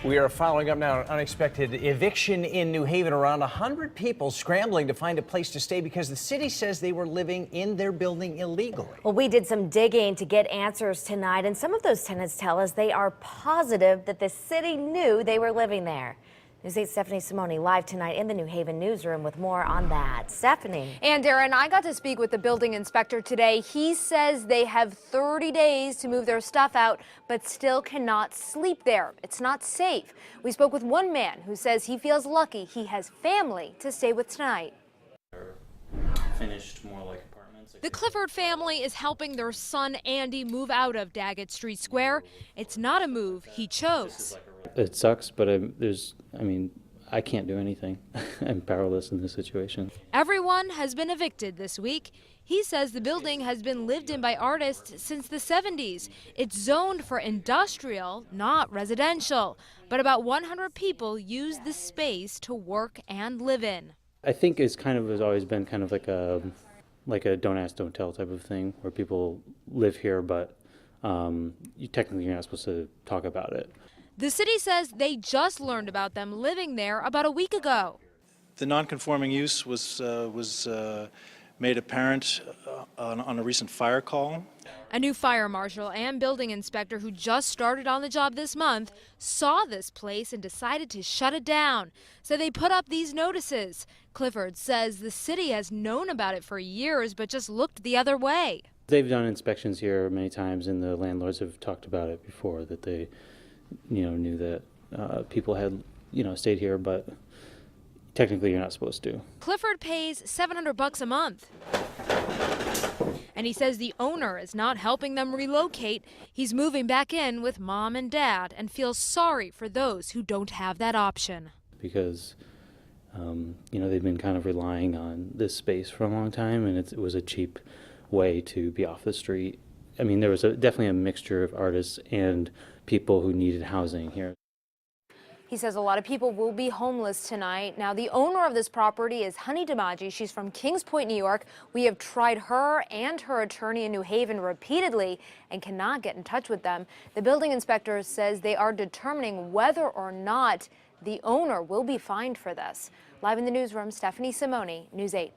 We are following up now an unexpected eviction in New Haven. Around 100 people scrambling to find a place to stay because the city says they were living in their building illegally. Well, we did some digging to get answers tonight, and some of those tenants tell us they are positive that the city knew they were living there. News 8's Stephanie Simone live tonight in the New Haven newsroom with more on that. Stephanie. And Darren, I got to speak with the building inspector today. He says they have 30 days to move their stuff out, but still cannot sleep there. It's not safe. We spoke with one man who says he feels lucky he has family to stay with tonight. Finished more like apartments. The Clifford family is helping their son Andy move out of Daggett Street Square. It's not a move he chose. It sucks, but I can't do anything. I'm powerless in this situation. Everyone has been evicted this week. He says the building has been lived in by artists since the 70s. It's zoned for industrial, not residential. But about 100 people use the space to work and live in. I think it's has always been kind of like a don't ask, don't tell type of thing, where people live here, but you're not supposed to talk about it. The city says they just learned about them living there about a week ago. The non-conforming use was made apparent on a recent fire call. A new fire marshal and building inspector who just started on the job this month saw this place and decided to shut it down. So they put up these notices. Clifford says the city has known about it for years, but just looked the other way. They've done inspections here many times, and the landlords have talked about it before, that they knew that people had stayed here, but technically you're not supposed to. Clifford pays $700 a month. And he says the owner is not helping them relocate. He's moving back in with mom and dad and feels sorry for those who don't have that option. Because they've been kind of relying on this space for a long time, and it was a cheap way to be off the street. I mean, there was definitely a mixture of artists and people who needed housing here. He says a lot of people will be homeless tonight. Now, the owner of this property is Honey DiMaggi. She's from Kings Point, New York. We have tried her and her attorney in New Haven repeatedly and cannot get in touch with them. The building inspector says they are determining whether or not the owner will be fined for this. Live in the newsroom, Stephanie Simone, News 8.